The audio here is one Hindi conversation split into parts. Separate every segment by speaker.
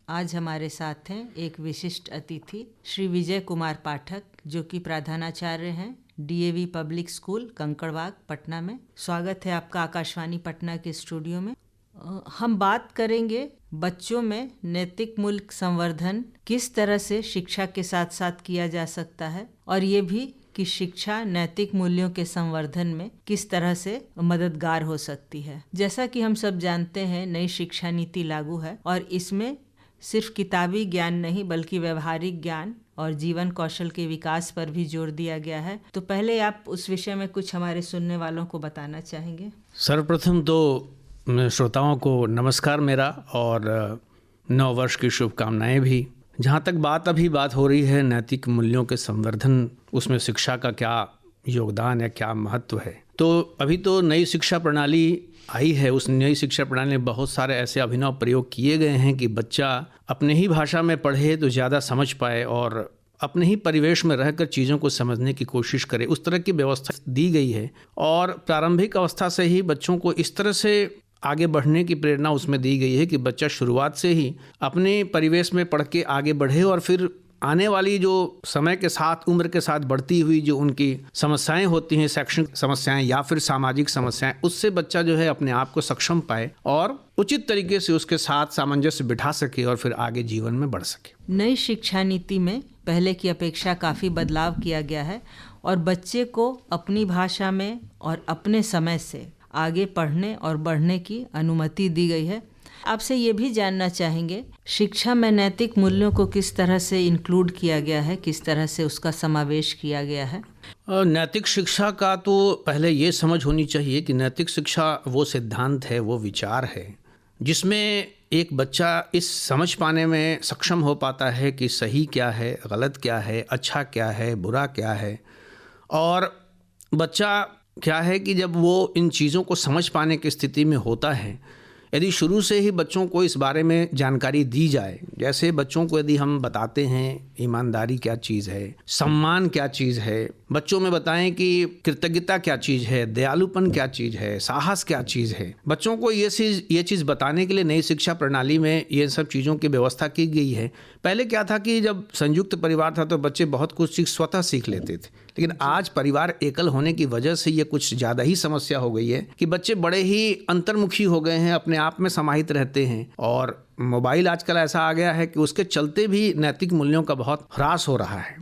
Speaker 1: आज हमारे साथ हैं एक विशिष्ट अतिथि श्री विजय कुमार पाठक, जो कि प्रधानाचार्य हैं DAV public school Kankarbagh Patna में। स्वागत है आपका आकाशवाणी पटना के स्टूडियो में। हम बात करेंगे बच्चों में नैतिक मूल्य संवर्धन किस तरह से शिक्षा के साथ साथ किया जा सकता है, और ये भी कि शिक्षा नैतिक मूल्यों के संवर्धन में किस तरह से मददगार हो सकती है। जैसा कि हम सब जानते हैं, नई शिक्षा नीति लागू है और इसमें सिर्फ किताबी ज्ञान नहीं बल्कि व्यवहारिक ज्ञान और जीवन कौशल के विकास पर भी जोर दिया गया है। तो पहले आप उस विषय में कुछ हमारे सुनने वालों को बताना चाहेंगे?
Speaker 2: सर्वप्रथम तो श्रोताओं को नमस्कार मेरा, और नव वर्ष की शुभकामनाएं भी। जहाँ तक बात हो रही है नैतिक मूल्यों के संवर्धन, उसमें शिक्षा का क्या योगदान है, क्या महत्व है, तो अभी तो नई शिक्षा प्रणाली आई है। उस नई शिक्षा प्रणाली में बहुत सारे ऐसे अभिनव प्रयोग किए गए हैं कि बच्चा अपने ही भाषा में पढ़े तो ज़्यादा समझ पाए और अपने ही परिवेश में रहकर चीज़ों को समझने की कोशिश करे। उस तरह की व्यवस्था दी गई है और प्रारंभिक अवस्था से ही बच्चों को इस तरह से आगे बढ़ने की प्रेरणा उसमें दी गई है कि बच्चा शुरुआत से ही अपने परिवेश में पढ़ के आगे बढ़े और फिर आने वाली जो समय के साथ, उम्र के साथ बढ़ती हुई जो उनकी समस्याएं होती हैं, शैक्षणिक समस्याएं या फिर सामाजिक समस्याएं, उससे बच्चा जो है अपने आप को सक्षम पाए और उचित तरीके से उसके साथ सामंजस्य बिठा सके और फिर आगे जीवन में बढ़ सके।
Speaker 1: नई शिक्षा नीति में पहले की अपेक्षा काफ़ी बदलाव किया गया है और बच्चे को अपनी भाषा में और अपने समय से आगे पढ़ने और बढ़ने की अनुमति दी गई है। आपसे ये भी जानना चाहेंगे, शिक्षा में नैतिक मूल्यों को किस तरह से इंक्लूड किया गया है, किस तरह से उसका समावेश किया गया है?
Speaker 2: नैतिक शिक्षा का तो पहले ये समझ होनी चाहिए कि नैतिक शिक्षा वो सिद्धांत है, वो विचार है जिसमें एक बच्चा इस समझ पाने में सक्षम हो पाता है कि सही क्या है, गलत क्या है, अच्छा क्या है, बुरा क्या है। और बच्चा क्या है कि जब वो इन चीज़ों को समझ पाने की स्थिति में होता है, यदि शुरू से ही बच्चों को इस बारे में जानकारी दी जाए, जैसे बच्चों को यदि हम बताते हैं ईमानदारी क्या चीज़ है, सम्मान क्या चीज़ है, बच्चों में बताएं कि कृतज्ञता क्या चीज़ है, दयालुपन क्या चीज़ है, साहस क्या चीज़ है, बच्चों को ये चीज़ बताने के लिए नई शिक्षा प्रणाली में ये सब चीज़ों की व्यवस्था की गई है। पहले क्या था कि जब संयुक्त परिवार था तो बच्चे बहुत कुछ स्वतः सीख लेते थे, लेकिन आज परिवार एकल होने की वजह से ये कुछ ज़्यादा ही समस्या हो गई है कि बच्चे बड़े ही अंतर्मुखी हो गए हैं, अपने आप में समाहित रहते हैं और मोबाइल आजकल ऐसा आ गया है कि उसके चलते भी नैतिक मूल्यों का बहुत ह्रास हो रहा है।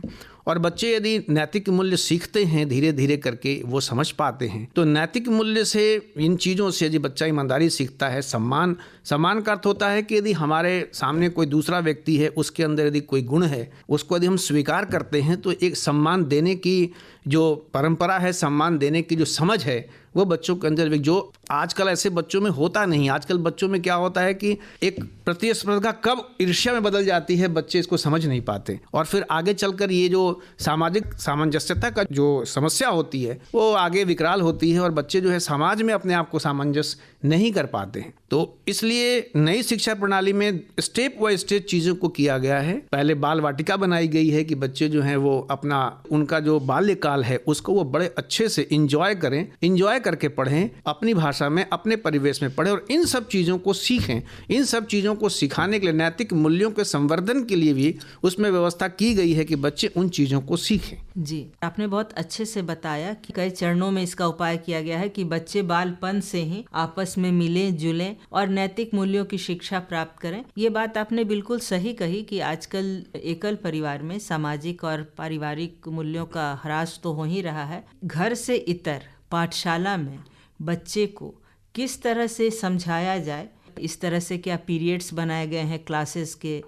Speaker 2: और बच्चे यदि नैतिक मूल्य सीखते हैं, धीरे धीरे करके वो समझ पाते हैं, तो नैतिक मूल्य से, इन चीज़ों से यदि बच्चा ईमानदारी सीखता है, सम्मान का अर्थ होता है कि यदि हमारे सामने कोई दूसरा व्यक्ति है, उसके अंदर यदि कोई गुण है, उसको यदि हम स्वीकार करते हैं तो एक सम्मान देने की जो परंपरा है, सम्मान देने की जो समझ है, वो बच्चों के अंदर, जो आजकल ऐसे बच्चों में होता नहीं। आजकल बच्चों में क्या होता है कि एक प्रतिस्पर्धा कब ईर्ष्या में बदल जाती है, बच्चे इसको समझ नहीं पाते और फिर आगे चलकर ये जो सामाजिक सामंजस्यता का जो समस्या होती है वो आगे विकराल होती है और बच्चे जो है समाज में अपने आप को सामंजस्य नहीं कर पाते हैं। तो इसलिए नई शिक्षा प्रणाली में स्टेप बाय स्टेप चीज़ों को किया गया है। पहले बाल वाटिका बनाई गई है कि बच्चे जो हैं वो अपना, उनका जो बाल्यकाल है उसको वो बड़े अच्छे से इंजॉय करें, इंजॉय करके पढ़ें, अपनी भाषा में, अपने परिवेश में पढ़ें और इन सब चीज़ों को सीखें। इन सब चीज़ों को सिखाने के लिए, नैतिक मूल्यों के संवर्धन के लिए भी उसमें व्यवस्था की गई है कि बच्चे उन चीज़ों को सीखें।
Speaker 1: जी, आपने बहुत अच्छे से बताया कि कई चरणों में इसका उपाय किया गया है कि बच्चे बालपन से ही आपस में मिलें जुलें और नैतिक मूल्यों की शिक्षा प्राप्त करें। ये बात आपने बिल्कुल सही कही कि आजकल एकल परिवार में सामाजिक और पारिवारिक मूल्यों का ह्रास तो हो ही रहा है। घर से इतर पाठशाला में बच्चे को किस तरह से समझाया जाए, इस तरह से क्या पीरियड्स बनाए गए हैं क्लासेस के,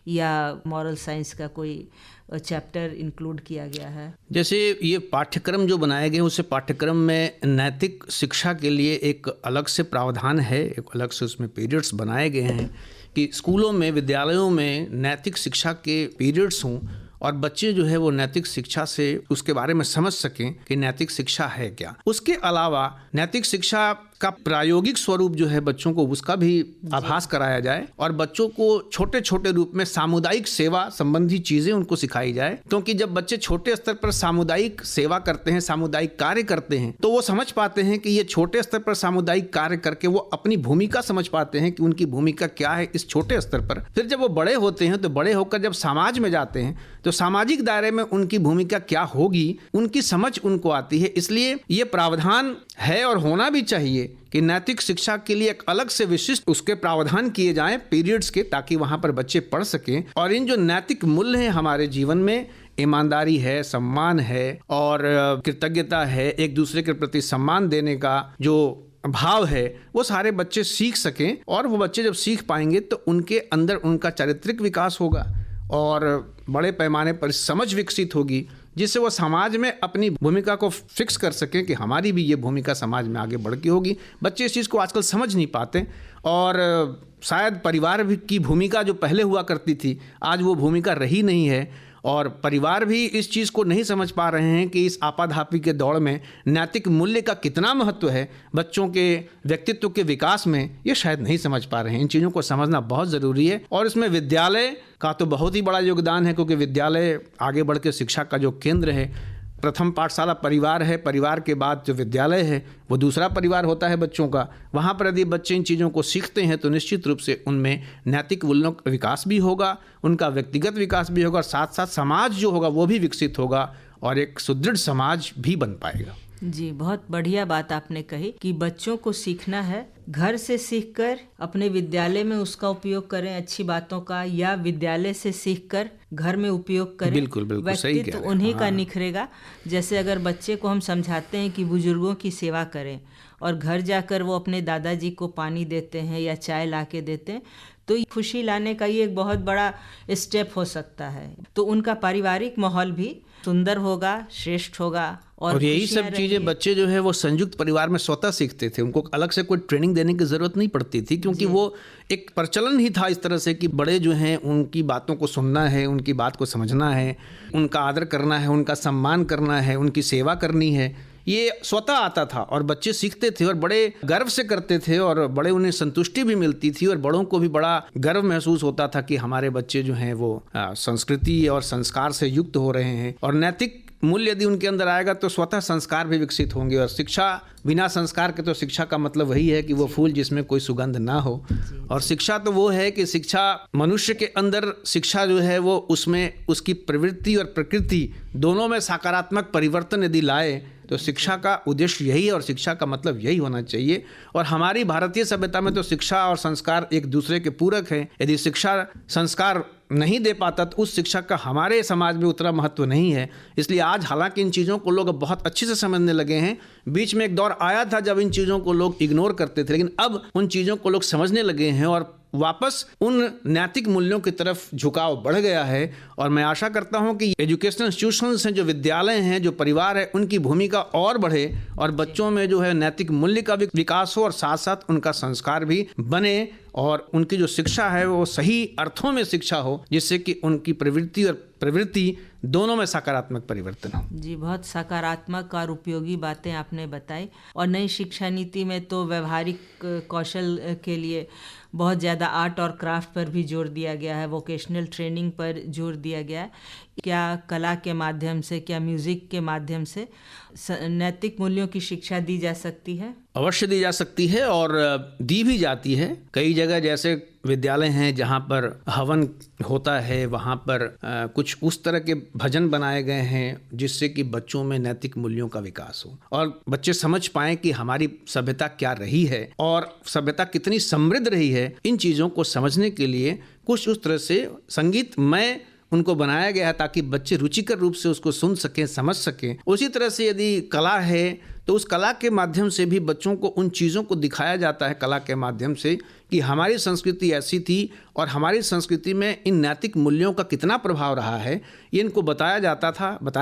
Speaker 1: या मॉरल साइंस का कोई चैप्टर इंक्लूड किया गया है?
Speaker 2: जैसे ये पाठ्यक्रम जो बनाए गए हैं, उससे पाठ्यक्रम में नैतिक शिक्षा के लिए एक अलग से प्रावधान है, एक अलग से उसमें पीरियड्स बनाए गए हैं कि स्कूलों में, विद्यालयों में नैतिक शिक्षा के पीरियड्स हों और बच्चे जो है वो नैतिक शिक्षा से उसके बारे में समझ सकें कि नैतिक शिक्षा है क्या। उसके अलावा नैतिक शिक्षा का प्रायोगिक स्वरूप जो है बच्चों को उसका भी आभास कराया जाए और बच्चों को छोटे छोटे रूप में सामुदायिक सेवा संबंधी चीजें उनको सिखाई जाए। क्योंकि जब बच्चे छोटे स्तर पर सामुदायिक सेवा करते हैं, सामुदायिक कार्य करते हैं, तो वो समझ पाते हैं कि ये छोटे स्तर पर सामुदायिक कार्य करके वो अपनी भूमिका समझ पाते हैं कि उनकी भूमिका क्या है इस छोटे स्तर पर। फिर जब वो बड़े होते हैं तो बड़े होकर जब समाज में जाते हैं तो सामाजिक दायरे में उनकी भूमिका क्या होगी, उनकी समझ उनको आती है। इसलिए ये प्रावधान है और होना भी चाहिए कि नैतिक शिक्षा के लिए एक अलग से विशिष्ट उसके प्रावधान किए जाएं पीरियड्स के, ताकि वहां पर बच्चे पढ़ सकें। और इन जो नैतिक मूल्य हैं हमारे जीवन में, ईमानदारी है, सम्मान है और कृतज्ञता है, एक दूसरे के प्रति सम्मान देने का जो भाव है, वो सारे बच्चे सीख सकें। और वो बच्चे जब सीख पाएंगे तो उनके अंदर उनका चारित्रिक विकास होगा और बड़े पैमाने पर समझ विकसित होगी, जिससे वो समाज में अपनी भूमिका को फिक्स कर सकें कि हमारी भी ये भूमिका समाज में आगे बढ़ के होगी। बच्चे इस चीज़ को आजकल समझ नहीं पाते और शायद परिवार भी की भूमिका जो पहले हुआ करती थी आज वो भूमिका रही नहीं है। और परिवार भी इस चीज़ को नहीं समझ पा रहे हैं कि इस आपाधापी के दौड़ में नैतिक मूल्य का कितना महत्व है बच्चों के व्यक्तित्व के विकास में, ये शायद नहीं समझ पा रहे हैं। इन चीज़ों को समझना बहुत ज़रूरी है और इसमें विद्यालय का तो बहुत ही बड़ा योगदान है, क्योंकि विद्यालय आगे बढ़ के शिक्षा का जो केंद्र है। प्रथम पाठशाला परिवार है, परिवार के बाद जो विद्यालय है वो दूसरा परिवार होता है बच्चों का। वहाँ पर यदि बच्चे इन चीज़ों को सीखते हैं तो निश्चित रूप से उनमें नैतिक मूल्यों का विकास भी होगा, उनका व्यक्तिगत विकास भी होगा और साथ साथ समाज जो होगा वो भी विकसित होगा और एक सुदृढ़ समाज भी बन पाएगा।
Speaker 1: जी, बहुत बढ़िया बात आपने कही कि बच्चों को सीखना है, घर से सीखकर अपने विद्यालय में उसका उपयोग करें अच्छी बातों का, या विद्यालय से सीखकर घर में उपयोग करें।
Speaker 2: बिल्कुल बिल्कुल सही कह रहे हैं।
Speaker 1: व्यक्तित्व उन्हीं का निखरेगा। जैसे अगर बच्चे को हम समझाते हैं कि बुजुर्गों की सेवा करें और घर जाकर वो अपने दादाजी को पानी देते हैं या चाय ला के देते हैं, तो खुशी लाने का ये एक बहुत बड़ा स्टेप हो सकता है। तो उनका पारिवारिक माहौल भी सुंदर होगा, श्रेष्ठ होगा।
Speaker 2: और यही सब चीज़ें बच्चे जो है वो संयुक्त परिवार में स्वतः सीखते थे, उनको अलग से कोई ट्रेनिंग देने की ज़रूरत नहीं पड़ती थी, क्योंकि वो एक प्रचलन ही था इस तरह से कि बड़े जो हैं उनकी बातों को सुनना है, उनकी बात को समझना है, उनका आदर करना है, उनका सम्मान करना है, उनकी सेवा करनी है। ये स्वतः आता था और बच्चे सीखते थे और बड़े गर्व से करते थे और बड़े उन्हें संतुष्टि भी मिलती थी और बड़ों को भी बड़ा गर्व महसूस होता था कि हमारे बच्चे जो हैं वो संस्कृति और संस्कार से युक्त हो रहे हैं। और नैतिक मूल्य यदि उनके अंदर आएगा तो स्वतः संस्कार भी विकसित होंगे। और शिक्षा बिना संस्कार के, तो शिक्षा का मतलब वही है कि वो फूल जिसमें कोई सुगंध ना हो। और शिक्षा तो वो है कि शिक्षा मनुष्य के अंदर, शिक्षा जो है वो उसमें उसकी प्रवृत्ति और प्रकृति दोनों में सकारात्मक परिवर्तन यदि लाए तो शिक्षा का उद्देश्य यही है और शिक्षा का मतलब यही होना चाहिए। और हमारी भारतीय सभ्यता में तो शिक्षा और संस्कार एक दूसरे के पूरक हैं। यदि शिक्षा संस्कार नहीं दे पाता तो उस शिक्षा का हमारे समाज में उतना महत्व नहीं है। इसलिए आज हालांकि इन चीज़ों को लोग अब बहुत अच्छे से समझने लगे हैं। बीच में एक दौर आया था जब इन चीज़ों को लोग इग्नोर करते थे, लेकिन अब उन चीज़ों को लोग समझने लगे हैं और वापस उन नैतिक मूल्यों की तरफ झुकाव बढ़ गया है। और मैं आशा करता हूं कि एजुकेशनल इंस्टीट्यूशंस हैं, जो विद्यालय हैं, जो परिवार है, उनकी भूमिका और बढ़े और बच्चों में जो है नैतिक मूल्य का विकास हो और साथ साथ उनका संस्कार भी बने और उनकी जो शिक्षा है वो सही अर्थों में शिक्षा हो, जिससे कि उनकी प्रवृत्ति और प्रवृत्ति दोनों में सकारात्मक परिवर्तन हो।
Speaker 1: जी, बहुत सकारात्मक और उपयोगी बातें आपने बताई। और नई शिक्षा नीति में तो व्यवहारिक कौशल के लिए बहुत ज़्यादा आर्ट और क्राफ्ट पर भी जोर दिया गया है, वोकेशनल ट्रेनिंग पर जोर दिया गया है। क्या कला के माध्यम से, क्या म्यूज़िक के माध्यम से नैतिक मूल्यों की शिक्षा दी जा सकती है?
Speaker 2: अवश्य दी जा सकती है और दी भी जाती है। कई जगह जैसे विद्यालय हैं जहाँ पर हवन होता है, वहाँ पर कुछ उस तरह के भजन बनाए गए हैं जिससे कि बच्चों में नैतिक मूल्यों का विकास हो और बच्चे समझ पाएं कि हमारी सभ्यता क्या रही है और सभ्यता कितनी समृद्ध रही है। इन चीज़ों को समझने के लिए कुछ उस तरह से संगीतमय उनको बनाया गया है ताकि बच्चे रुचिकर रूप से उसको सुन सकें, समझ सकें। उसी तरह से यदि कला है तो उस कला के माध्यम से भी बच्चों को उन चीज़ों को दिखाया जाता है कला के माध्यम से कि हमारी संस्कृति ऐसी थी और हमारी संस्कृति में इन नैतिक मूल्यों का कितना प्रभाव रहा है, ये इनको बताया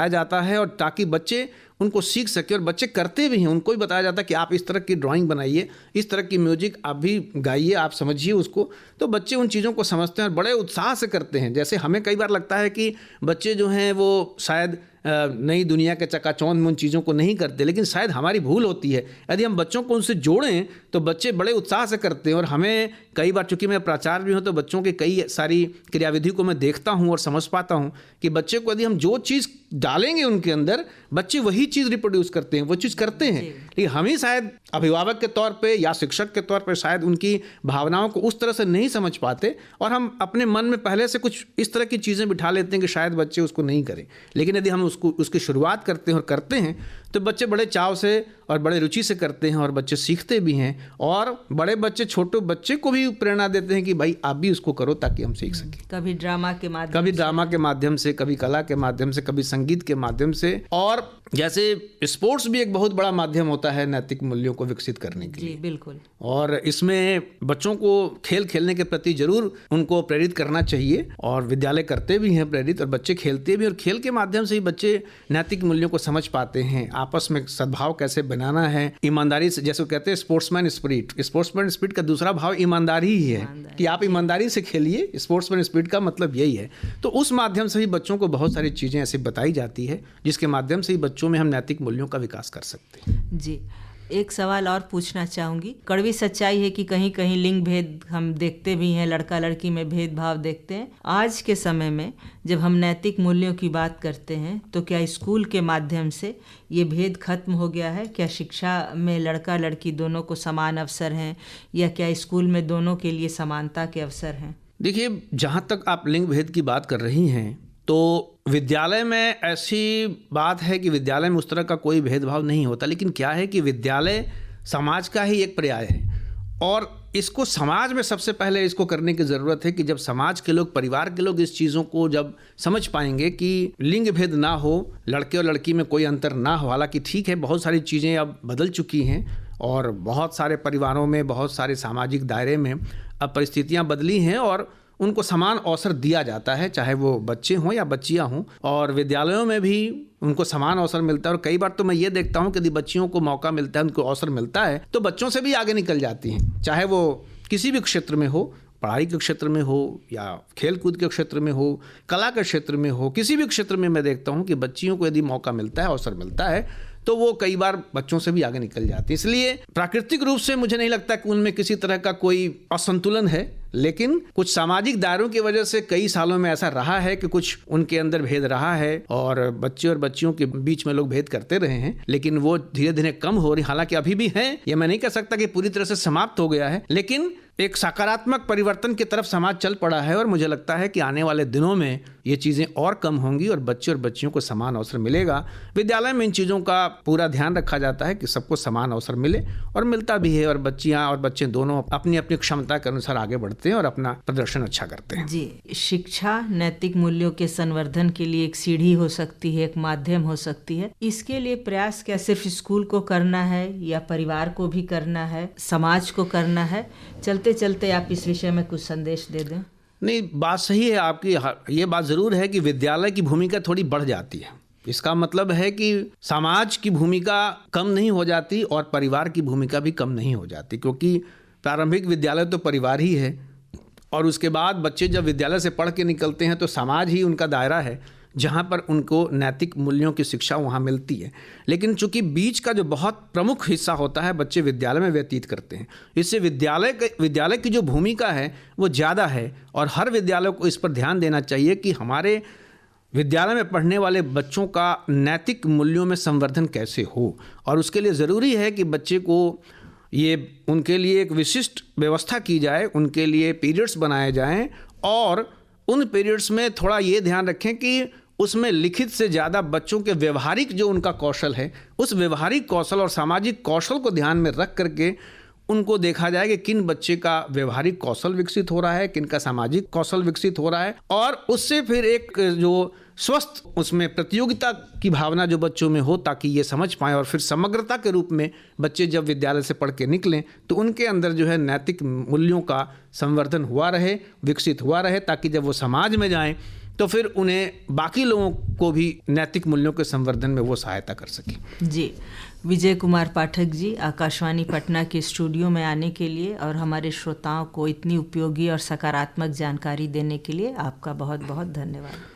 Speaker 2: जाता है और ताकि बच्चे उनको सीख सके। और बच्चे करते भी हैं, उनको भी बताया जाता है कि आप इस तरह की ड्राइंग बनाइए, इस तरह की म्यूजिक आप भी गाइए, आप समझिए उसको। तो बच्चे उन चीज़ों को समझते हैं और बड़े उत्साह से करते हैं। जैसे हमें कई बार लगता है कि बच्चे जो हैं वो शायद नई दुनिया के चकाचौंध में उन चीज़ों को नहीं करते, लेकिन शायद हमारी भूल होती है। यदि हम बच्चों को उनसे जोड़ें तो बच्चे बड़े उत्साह से करते हैं। और हमें कई बार, चूँकि मैं प्राचार्य भी हूँ, तो बच्चों के कई सारी क्रियाविधि को मैं देखता हूँ और समझ पाता हूँ कि बच्चे को यदि हम जो चीज़ डालेंगे उनके अंदर, बच्चे वही चीज़ रिप्रोड्यूस करते हैं, वो चीज़ करते हैं। लेकिन हम ही शायद अभिभावक के तौर पे या शिक्षक के तौर पे शायद उनकी भावनाओं को उस तरह से नहीं समझ पाते, और हम अपने मन में पहले से कुछ इस तरह की चीज़ें बिठा लेते हैं कि शायद बच्चे उसको नहीं करें। लेकिन यदि हम उसकी शुरुआत करते हैं और करते हैं तो बच्चे बड़े चाव से और बड़े रुचि से करते हैं, और बच्चे सीखते भी हैं। और बड़े बच्चे छोटे बच्चे को भी प्रेरणा देते हैं कि भाई आप भी उसको करो ताकि हम सीख सकें।
Speaker 1: कभी ड्रामा के
Speaker 2: माध्यम से, कभी कला के माध्यम से, कभी संगीत के माध्यम से। और जैसे स्पोर्ट्स भी एक बहुत बड़ा माध्यम होता है नैतिक मूल्यों को विकसित करने के लिए।
Speaker 1: जी बिल्कुल।
Speaker 2: और इसमें बच्चों को खेल खेलने के प्रति जरूर उनको प्रेरित करना चाहिए, और विद्यालय करते भी हैं प्रेरित, और बच्चे खेलते भी, और खेल के माध्यम से ही बच्चे नैतिक मूल्यों को समझ पाते हैं। आपस में सद्भाव कैसे बनाना है, ईमानदारी से, जैसे कहते हैं स्पोर्ट्समैन स्पिरिट का दूसरा भाव ईमानदारी ही है कि आप ईमानदारी से खेलिए। स्पोर्ट्समैन स्पिरिट का मतलब यही है। तो उस माध्यम से ही बच्चों को बहुत सारी चीज़ें ऐसी बताई जाती है जिसके माध्यम से ही बच्चों में हम नैतिक मूल्यों का विकास कर सकते हैं।
Speaker 1: जी, एक सवाल और पूछना चाहूँगी। कड़वी सच्चाई है कि कहीं कहीं लिंग भेद हम देखते भी हैं, लड़का लड़की में भेदभाव देखते हैं। आज के समय में जब हम नैतिक मूल्यों की बात करते हैं तो क्या स्कूल के माध्यम से ये भेद खत्म हो गया है? क्या शिक्षा में लड़का लड़की दोनों को समान अवसर हैं, या क्या स्कूल में दोनों के लिए समानता के अवसर हैं?
Speaker 2: देखिए, जहाँ तक आप लिंग भेद की बात कर रही हैं, तो विद्यालय में ऐसी बात है कि विद्यालय में उस तरह का कोई भेदभाव नहीं होता। लेकिन क्या है कि विद्यालय समाज का ही एक पर्याय है, और इसको समाज में सबसे पहले इसको करने की ज़रूरत है कि जब समाज के लोग, परिवार के लोग इस चीज़ों को जब समझ पाएंगे कि लिंग भेद ना हो, लड़के और लड़की में कोई अंतर ना हो। हालांकि ठीक है, बहुत सारी चीज़ें अब बदल चुकी हैं, और बहुत सारे परिवारों में, बहुत सारे सामाजिक दायरे में अब परिस्थितियाँ बदली हैं, और उनको समान अवसर दिया जाता है, चाहे वो बच्चे हों या बच्चियां हों। और विद्यालयों में भी उनको समान अवसर मिलता है। और कई बार तो मैं ये देखता हूं कि यदि बच्चियों को मौका मिलता है, उनको अवसर मिलता है, तो बच्चों से भी आगे निकल जाती हैं, चाहे वो किसी भी क्षेत्र में हो, पढ़ाई के क्षेत्र में हो, या खेल कूद के क्षेत्र में हो, कला के क्षेत्र में हो, किसी भी क्षेत्र में मैं देखता हूँ कि बच्चियों को यदि मौका मिलता है, अवसर मिलता है, तो वो कई बार बच्चों से भी आगे निकल जाती है। इसलिए प्राकृतिक रूप से मुझे नहीं लगता कि उनमें किसी तरह का कोई असंतुलन है, लेकिन कुछ सामाजिक दायरों की वजह से कई सालों में ऐसा रहा है कि कुछ उनके अंदर भेद रहा है, और बच्चे और बच्चियों के बीच में लोग भेद करते रहे हैं, लेकिन वो धीरे धीरे कम हो रही। हालांकि अभी भी है, ये मैं नहीं कह सकता कि पूरी तरह से समाप्त हो गया है, लेकिन एक सकारात्मक परिवर्तन की तरफ समाज चल पड़ा है। और मुझे लगता है कि आने वाले दिनों में ये चीज़ें और कम होंगी, और बच्चे और बच्चियों को समान अवसर मिलेगा। विद्यालय में इन चीज़ों का पूरा ध्यान रखा जाता है कि सबको समान अवसर मिले, और मिलता भी है, और बच्चियाँ और बच्चे दोनों अपनी अपनी क्षमता के अनुसार आगे बढ़ते हैं और अपना प्रदर्शन अच्छा करते हैं।
Speaker 1: जी, शिक्षा नैतिक मूल्यों के संवर्धन के लिए एक सीढ़ी हो सकती है, एक माध्यम हो सकती है। इसके लिए प्रयास क्या सिर्फ स्कूल को करना है, या परिवार को भी करना है, समाज को करना है? चलते चलते आप इस विषय में कुछ संदेश दे दें।
Speaker 2: नहीं, बात सही है आपकी। ये बात ज़रूर है कि विद्यालय की भूमिका थोड़ी बढ़ जाती है। इसका मतलब है कि समाज की भूमिका कम नहीं हो जाती, और परिवार की भूमिका भी कम नहीं हो जाती, क्योंकि प्रारंभिक विद्यालय तो परिवार ही है, और उसके बाद बच्चे जब विद्यालय से पढ़ के निकलते हैं तो समाज ही उनका दायरा है, जहाँ पर उनको नैतिक मूल्यों की शिक्षा वहाँ मिलती है। लेकिन चूंकि बीच का जो बहुत प्रमुख हिस्सा होता है बच्चे विद्यालय में व्यतीत करते हैं, इससे विद्यालय की जो भूमिका है वो ज़्यादा है, और हर विद्यालय को इस पर ध्यान देना चाहिए कि हमारे विद्यालय में पढ़ने वाले बच्चों का नैतिक मूल्यों में संवर्धन कैसे हो। और उसके लिए ज़रूरी है कि बच्चे को उनके लिए एक विशिष्ट व्यवस्था की जाए, उनके लिए पीरियड्स बनाए जाएं, और उन पीरियड्स में थोड़ा ये ध्यान रखें कि उसमें लिखित से ज़्यादा बच्चों के व्यवहारिक जो उनका कौशल है, उस व्यवहारिक कौशल और सामाजिक कौशल को ध्यान में रख करके उनको देखा जाए कि किन बच्चे का व्यवहारिक कौशल विकसित हो रहा है, किन का सामाजिक कौशल विकसित हो रहा है, और उससे फिर एक जो स्वस्थ उसमें प्रतियोगिता की भावना जो बच्चों में हो, ताकि ये समझ पाएं, और फिर समग्रता के रूप में बच्चे जब विद्यालय से पढ़ के निकलें तो उनके अंदर जो है नैतिक मूल्यों का संवर्धन हुआ रहे, विकसित हुआ रहे, ताकि जब वो समाज में जाएं तो फिर उन्हें बाकी लोगों को भी नैतिक मूल्यों के संवर्धन में वो सहायता कर सकें।
Speaker 1: जी, विजय कुमार पाठक जी, आकाशवाणी पटना के स्टूडियो में आने के लिए और हमारे श्रोताओं को इतनी उपयोगी और सकारात्मक जानकारी देने के लिए आपका बहुत बहुत धन्यवाद।